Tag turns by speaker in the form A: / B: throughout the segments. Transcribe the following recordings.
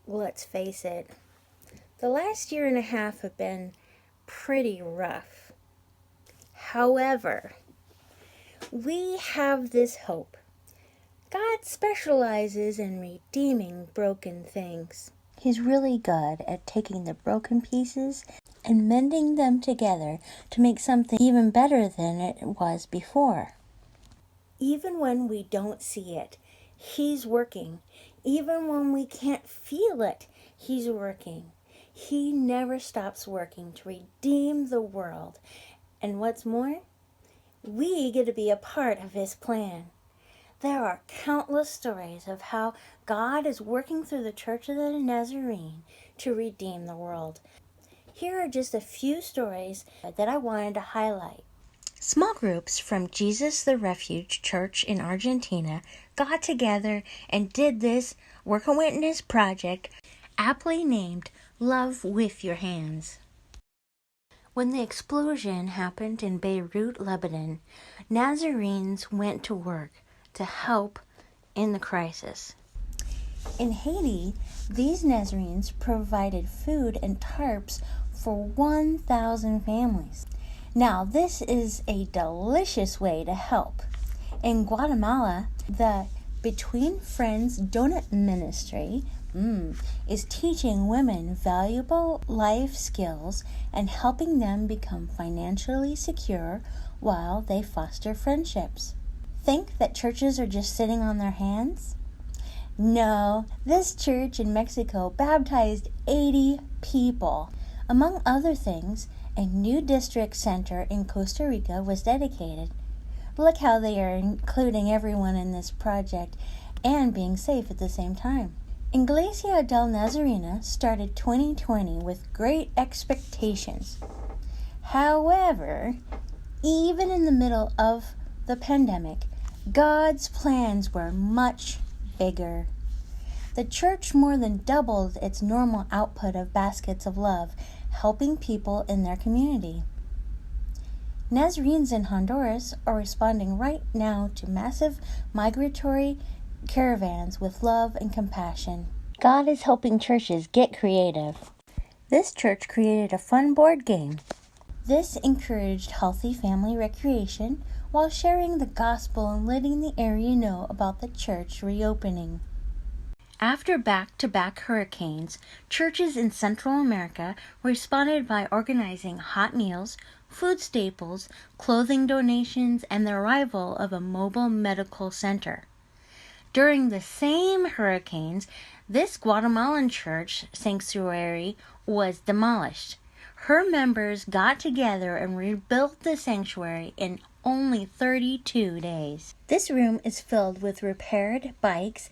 A: Let's face it, the last year and a half have been pretty rough. However, we have this hope. God specializes in redeeming broken things. He's really good at taking the broken pieces and mending them together to make something even better than it was before. Even when we don't see it, He's working. Even when we can't feel it, He's working. He never stops working to redeem the world. And what's more, we get to be a part of His plan. There are countless stories of how God is working through the Church of the Nazarene to redeem the world. Here are just a few stories that I wanted to highlight. Small groups from Jesus the Refuge Church in Argentina got together and did this Work a Witness project, aptly named Love with Your Hands. When the explosion happened in Beirut, Lebanon, Nazarenes went to work to help in the crisis. In Haiti, these Nazarenes provided food and tarps for 1,000 families. Now, this is a delicious way to help. In Guatemala, the Between Friends Donut Ministry is teaching women valuable life skills and helping them become financially secure while they foster friendships. Think that churches are just sitting on their hands? No, this church in Mexico baptized 80 people. Among other things, a new district center in Costa Rica was dedicated. Look how they are including everyone in this project and being safe at the same time. Iglesia del Nazarene started 2020 with great expectations. However, even in the middle of the pandemic, God's plans were much bigger. The church more than doubled its normal output of baskets of love, helping people in their community. Nazarenes in Honduras are responding right now to massive migratory caravans with love and compassion. God is helping churches get creative. This church created a fun board game. This encouraged healthy family recreation while sharing the gospel and letting the area know about the church reopening. After back-to-back hurricanes, churches in Central America responded by organizing hot meals, food staples, clothing donations, and the arrival of a mobile medical center. During the same hurricanes, this Guatemalan church sanctuary was demolished. Her members got together and rebuilt the sanctuary in only 32 days. This room is filled with repaired bikes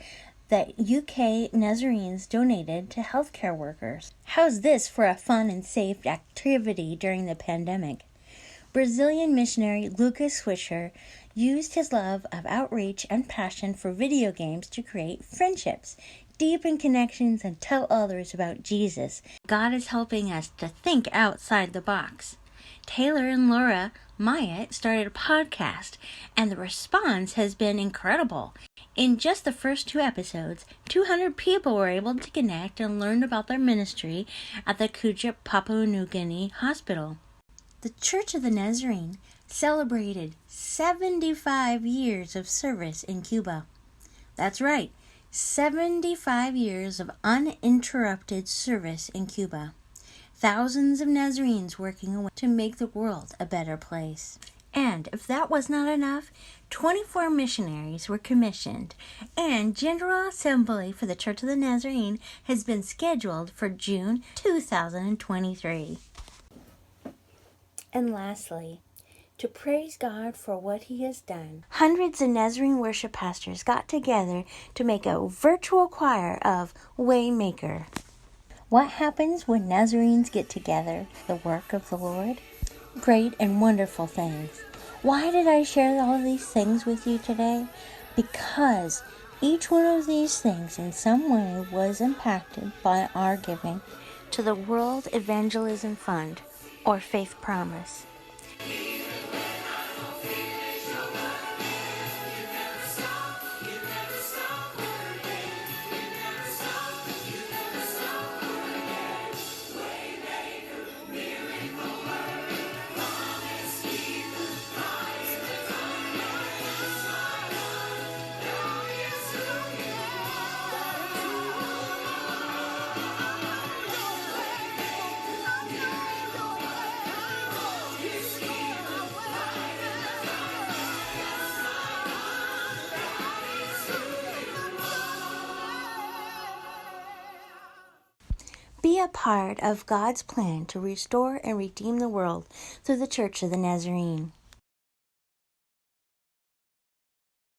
A: that UK Nazarenes donated to healthcare workers. How's this for a fun and safe activity during the pandemic? Brazilian missionary Lucas Swisher used his love of outreach and passion for video games to create friendships, deepen connections, and tell others about Jesus. God is helping us to think outside the box. Taylor and Laura Myatt started a podcast, and the response has been incredible. In just the first 2 episodes, 200 people were able to connect and learn about their ministry at the Kujuk Papua New Guinea Hospital. The Church of the Nazarene celebrated 75 years of service in Cuba. That's right, 75 years of uninterrupted service in Cuba. Thousands of Nazarenes working away to make the world a better place. And if that was not enough, 24 missionaries were commissioned, and General Assembly for the Church of the Nazarene has been scheduled for June 2023. And lastly, to praise God for what He has done, hundreds of Nazarene worship pastors got together to make a virtual choir of Waymaker. What happens when Nazarenes get together for the work of the Lord? Great and wonderful things. Why did I share all of these things with you today? Because each one of these things in some way was impacted by our giving to the World Evangelism Fund, or Faith Promise. Be a part of God's plan to restore and redeem the world through the Church of the Nazarene.